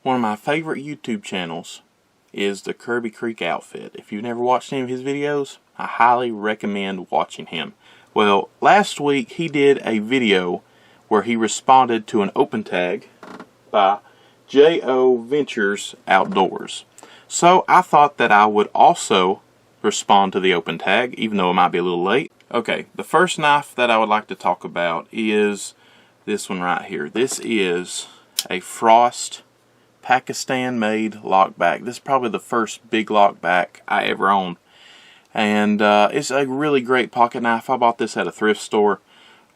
One of my favorite YouTube channels is the Kirby Creek Outfit. If you've never watched any of his videos, I highly recommend watching him. Well, last week he did a video where he responded to an open tag by J.O. Ventures Outdoors. So I thought that I would also respond to the open tag, even though it might be a little late. Okay, the first knife that I would like to talk about is this one right here. This is a Frost Pakistan-made lockback. This is probably the first big lockback I ever owned. And it's a really great pocket knife. I bought this at a thrift store,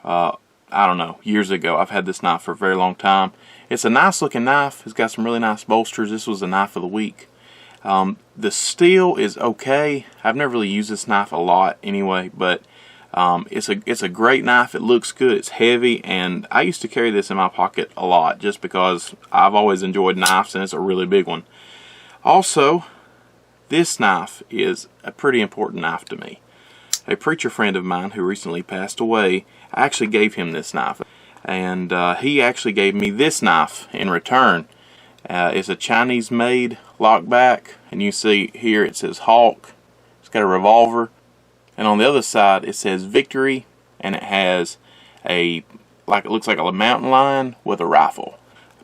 I don't know, years ago. I've had this knife for a very long time. It's a nice looking knife. It's got some really nice bolsters. This was the knife of the week. The steel is okay. I've never really used this knife a lot anyway, but it's a great knife. It looks good. It's heavy, and I used to carry this in my pocket a lot just because I've always enjoyed knives, and it's a really big one. Also, this knife is a pretty important knife to me. A preacher friend of mine who recently passed away, I actually gave him this knife, and he actually gave me this knife in return. It's a Chinese-made lockback, and you see here it says Hawk. It's got a revolver, and on the other side it says Victory, and it has it looks like a mountain lion with a rifle.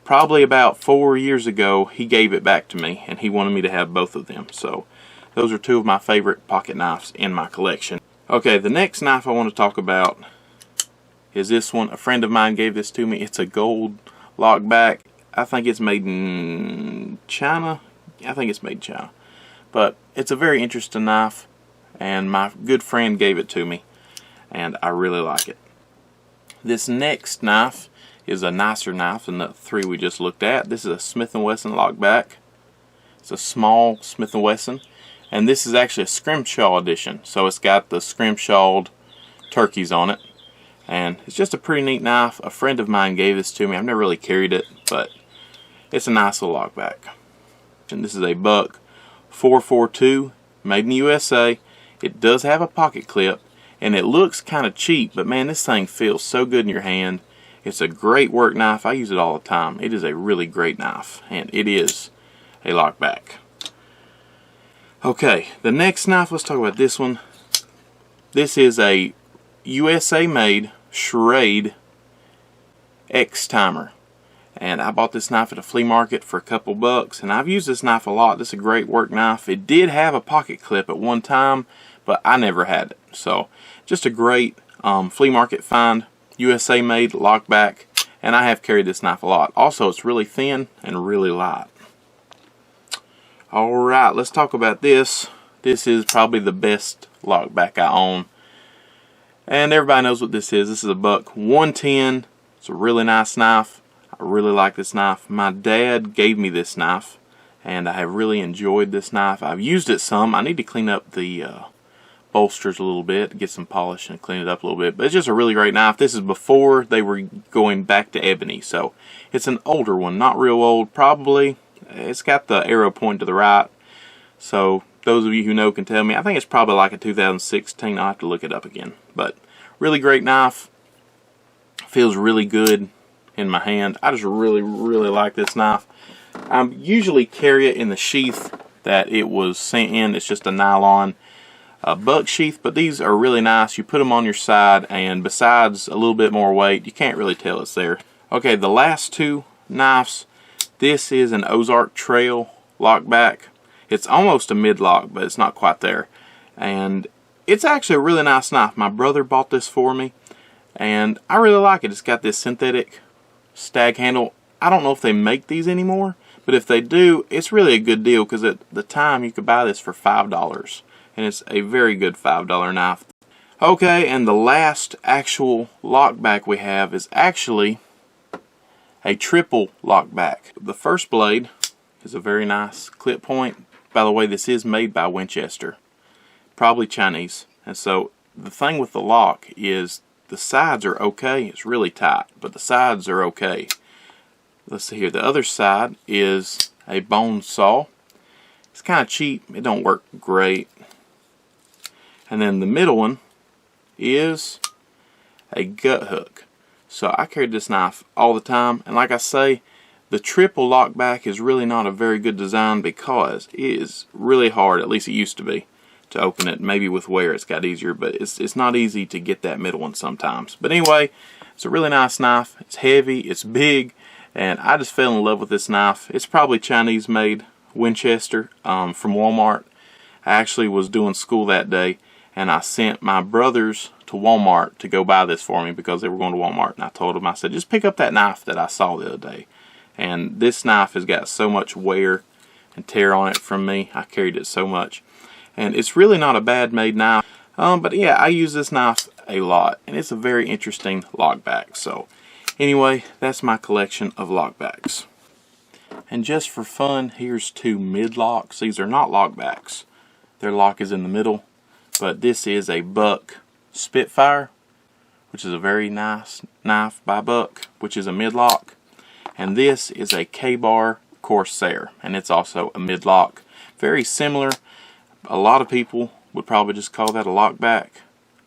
Probably about 4 years ago he gave it back to me, and he wanted me to have both of them. So those are two of my favorite pocket knives in my collection. Okay, the next knife I want to talk about is this one. A friend of mine gave this to me. It's a gold lockback. I think it's made in China. I think it's made in China. But it's a very interesting knife, and my good friend gave it to me, and I really like it. This next knife is a nicer knife than the three we just looked at. This is a Smith & Wesson lockback. It's a small Smith & Wesson, and this is actually a scrimshaw edition, so it's got the scrimshawed turkeys on it, and it's just a pretty neat knife. A friend of mine gave this to me. I've never really carried it, but it's a nice little lockback. And this is a Buck 442, made in the USA. It does have a pocket clip, and it looks kind of cheap, but man, this thing feels so good in your hand. It's a great work knife. I use it all the time. It is a really great knife, and it is a lockback. Okay, the next knife, let's talk about this one. This is a USA-made Schrade X-Timer. And I bought this knife at a flea market for a couple bucks, and I've used this knife a lot. This is a great work knife. It did have a pocket clip at one time, but I never had it. So just a great flea market find, USA made lockback, and I have carried this knife a lot. Also, it's really thin and really light. Alright, let's talk about this. This is probably the best lockback I own, and everybody knows what this is. This is a Buck 110. It's a really nice knife. I really like this knife. My dad gave me this knife, and I have really enjoyed this knife. I've used it some. I need to clean up the bolsters a little bit, get some polish and clean it up a little bit. But it's just a really great knife. This is before they were going back to ebony, so it's an older one, not real old. Probably, it's got the arrow point to the right. So those of you who know can tell me. I think it's probably like a 2016. I'll have to look it up again. But really great knife. Feels really good in my hand. I just really like this knife. I usually carry it in the sheath that it was sent in. It's just a nylon buck sheath, but these are really nice. You put them on your side, and besides a little bit more weight, you can't really tell it's there. Okay, the last two knives. This is an Ozark Trail lockback. It's almost a mid-lock, but it's not quite there. And it's actually a really nice knife. My brother bought this for me, and I really like it. It's got this synthetic stag handle. I don't know if they make these anymore, but if they do, it's really a good deal, because at the time you could buy this for $5, and it's a very good $5 knife. Okay, and the last actual lockback we have is actually a triple lockback. The first blade is a very nice clip point. By the way, this is made by Winchester, probably Chinese. And so the thing with the lock is the sides are okay. It's really tight, but the sides are okay. Let's see here. The other side is a bone saw. It's kind of cheap. It don't work great. And then the middle one is a gut hook. So I carried this knife all the time, and like I say, The triple lockback is really not a very good design because it is really hard, at least it used to be, to open it. Maybe with wear it's got easier, but it's not easy to get that middle one sometimes. But anyway, it's a really nice knife. It's heavy, it's big, and I just fell in love with this knife. It's probably Chinese made Winchester from Walmart. I actually was doing school that day, and I sent my brothers to Walmart to go buy this for me because they were going to Walmart, and I told them, I said, just pick up that knife that I saw the other day. And this knife has got so much wear and tear on it from me. I carried it so much. And it's really not a bad made knife. But yeah, I use this knife a lot. And it's a very interesting lockback. So anyway, that's my collection of lockbacks. And just for fun, here's two mid-locks. These are not lockbacks. Their lock is in the middle. But this is a Buck Spitfire, which is a very nice knife by Buck, which is a mid-lock. And this is a K-Bar Corsair, and it's also a mid-lock. Very similar. A lot of people would probably just call that a lockback,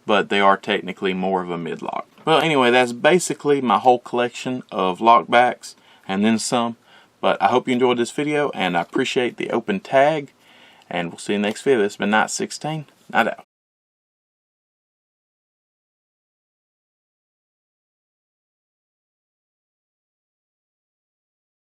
but they are technically more of a mid-lock. Well, anyway, that's basically my whole collection of lockbacks, and then some. But I hope you enjoyed this video, and I appreciate the open tag, and we'll see you in the next video. This has been Night 16. Night out.